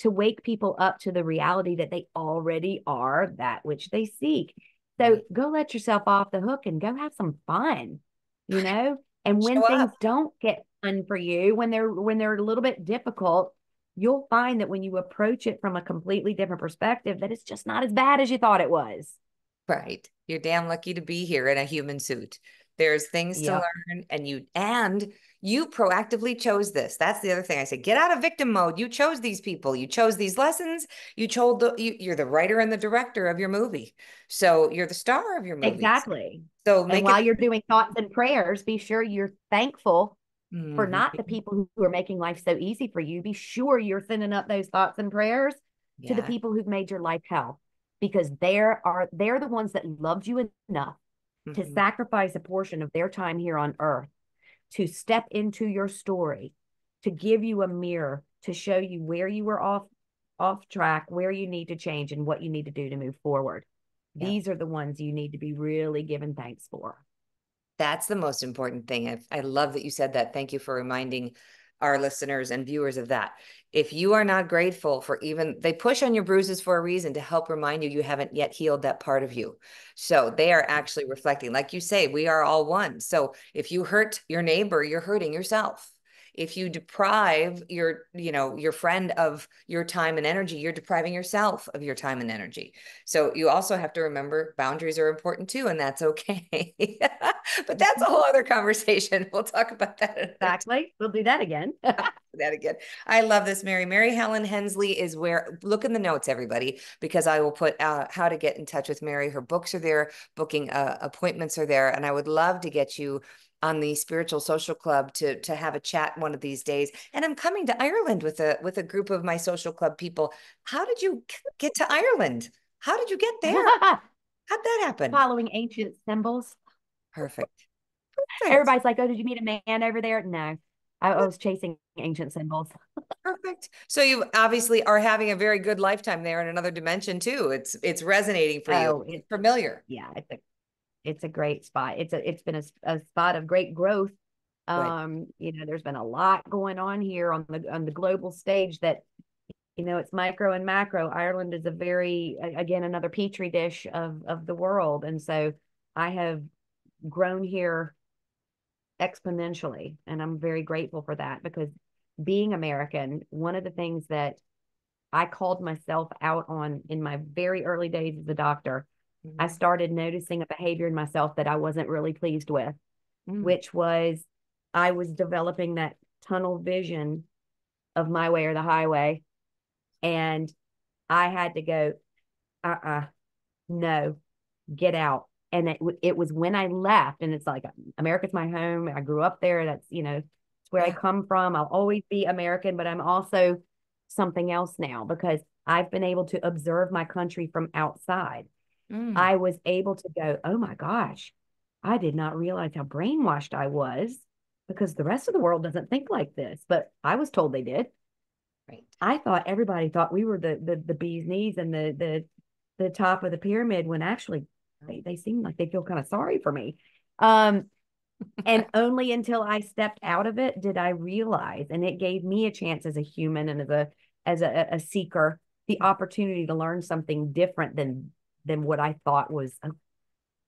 wake people up to the reality that they already are that which they seek. So Right. go let yourself off the hook you know, go have some fun, you know? And when Show up. things don't get fun for you, when they're a little bit difficult, you'll find that when you approach it from a completely different perspective, that it's just not as bad as you thought it was. Right. You're damn lucky to be here in a human suit. There's things to Yep. learn, and you proactively chose this. That's the other thing I say. Get out of victim mode. You chose these people. You chose these lessons. You're the writer and the director of your movie. So you're the star of your movies. Exactly. So And make it. while you're doing thoughts and prayers, be sure you're thankful for not the Mhm. people who are making life so easy for you. Be sure you're sending up those thoughts and prayers to the Yeah. people who've made your life hell, because they're the ones that loved you enough to Mhm. sacrifice a portion of their time here on earth to step into your story, to give you a mirror, to show you where you were off track, where you need to change, and what you need to do to move forward. Yeah. These are the ones you need to be really giving thanks for. That's the most important thing. I love that you said that. Thank you for reminding our listeners and viewers of that. If you are not grateful for, even they push on your bruises for a reason, to help remind you you haven't yet healed that part of you. So they are actually reflecting, like you say, we are all one. So if you hurt your neighbor, you're hurting yourself. If you deprive your friend of your time and energy, you're depriving yourself of your time and energy. So you also have to remember boundaries are important too, and that's okay. But that's a whole other conversation. We'll talk about that another Exactly. We'll do that again. that again. I love this, Mary. Mary Helen Hensley is where, look in the notes, everybody, because I will put how to get in touch with Mary. Her books are there, booking appointments are there. And I would love to get you on the Spiritual Social Club to have a chat one of these days. And I'm coming to Ireland with a group of my social club people. How did you get to Ireland? How did you get there? How'd that happen? Following ancient symbols. Perfect. Perfect. Everybody's like, oh, did you meet a man over there? No, I was chasing ancient symbols. Perfect. So you obviously are having a very good lifetime there in another dimension too. It's resonating for you. Oh, It's familiar. yeah, it's a great spot. It's been a spot of great growth. Good. There's been a lot going on here on the global stage that, it's micro and macro. Ireland is a very, again, another petri dish of the world. And so I have grown here exponentially. And I'm very grateful for that, because being American, one of the things that I called myself out on in my very early days as a doctor, I Mhm. started noticing a behavior in myself that I wasn't really pleased with, Mm. which was I was developing that tunnel vision of my way or the highway. And I had to go, uh-uh, no, get out. And it was when I left, and it's like America's my home. I grew up there. That's, it's where I Yeah. come from. I'll always be American, but I'm also something else now because I've been able to observe my country from outside. Mm. I was able to go, oh my gosh, I did not realize how brainwashed I was because the rest of the world doesn't think like this, but I was told they did. Right. I thought everybody thought we were the bee's knees and the top of the pyramid when actually they seem like they feel kind of sorry for me. Um, and only until I stepped out of it did I realize, and it gave me a chance as a human and as a seeker, the opportunity to learn something different than what I thought was.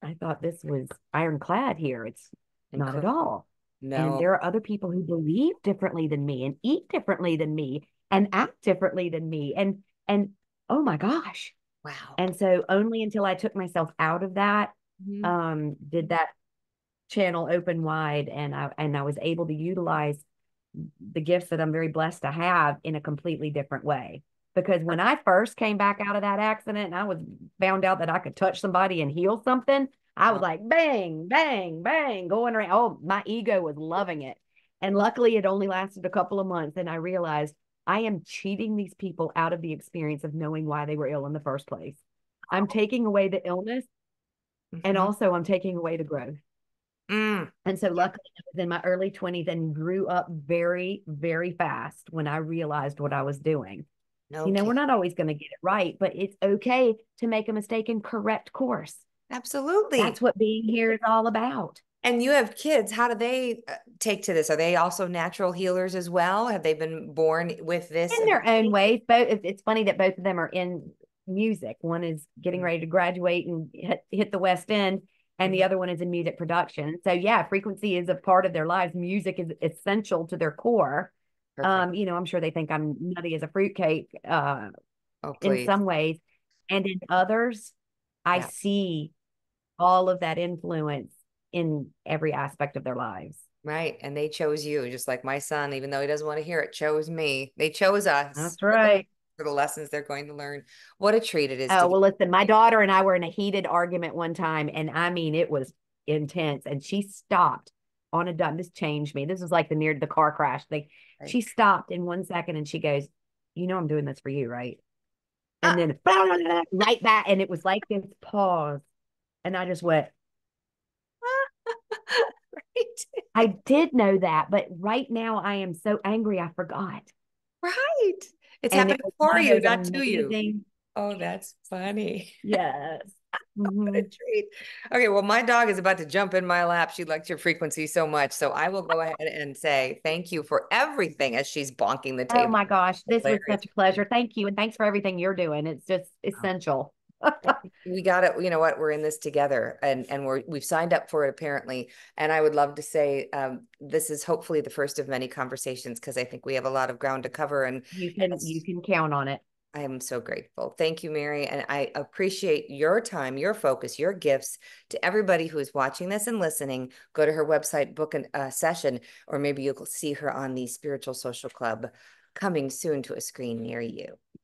I thought this was ironclad here. It's not at Incredible. all. And No. there are other people who believe differently than me and eat differently than me and act differently than me. And oh my gosh. Wow. And so only until I took myself out of that, Mhm. did that channel open wide, and I was able to utilize the gifts that I'm very blessed to have in a completely different way. Because when I first came back out of that accident and I was found out that I could touch somebody and heal something, I was Oh, like bang, bang, bang, going around. Oh, my ego was loving it. And luckily it only lasted a couple of months. And I realized I am cheating these people out of the experience of knowing why they were ill in the first place. I'm taking away the illness, and mhm. also I'm taking away the growth. Mm. And so luckily I was in my early 20s and grew up very, very fast when I realized what I was doing. No kid. We're not always going to get it right, but it's okay to make a mistake and correct course. That's Absolutely. what being here is all about. And you have kids. How do they take to this? Are they also natural healers as well? Have they been born with this In their own ability? ways. Both, it's funny that both of them are in music. One is getting Mhm. ready to graduate and hit the West End, and the Mhm. other one is in music production. So yeah, frequency is a part of their lives. Music is essential to their core. Perfect. I'm sure they think I'm nutty as a fruitcake, Oh, in please. some ways, and in others, I Yeah. see all of that influence in every aspect of their lives. Right. And they chose you, just like my son, even though he doesn't want to hear it, chose me. They chose us That's right. for the lessons they're going to learn. What a treat it is to Oh, get. well, listen, my daughter and I were in a heated argument one time, and I mean, it was intense. And she stopped on a dime. This changed me. This was like the car crash thing. Right. She stopped in 1 second and she goes, I'm doing this for you, right? And Ah, then right back. And it was like this pause. And I just went, right. I did know that, but right now I am so angry I forgot. Right. It's And it happening was one for of you, those not to you. amazing, Oh, that's funny. yes. What a Hmm. treat. Okay, well, my dog is about to jump in my lap. She likes your frequency so much. So I will go ahead and say thank you for everything as she's bonking the Oh table. my gosh, this was Hilarious. such a pleasure. Thank you. And thanks for everything you're doing. It's just essential. We got it. You know what? We're in this together, and we've signed up for it apparently. And I would love to say this is hopefully the first of many conversations because I think we have a lot of ground to cover. You can count on it. I am so grateful. Thank you, Mary. And I appreciate your time, your focus, your gifts. To everybody who is watching this and listening, go to her website, book a session, or maybe you'll see her on the Spiritual Social Club coming soon to a screen near you.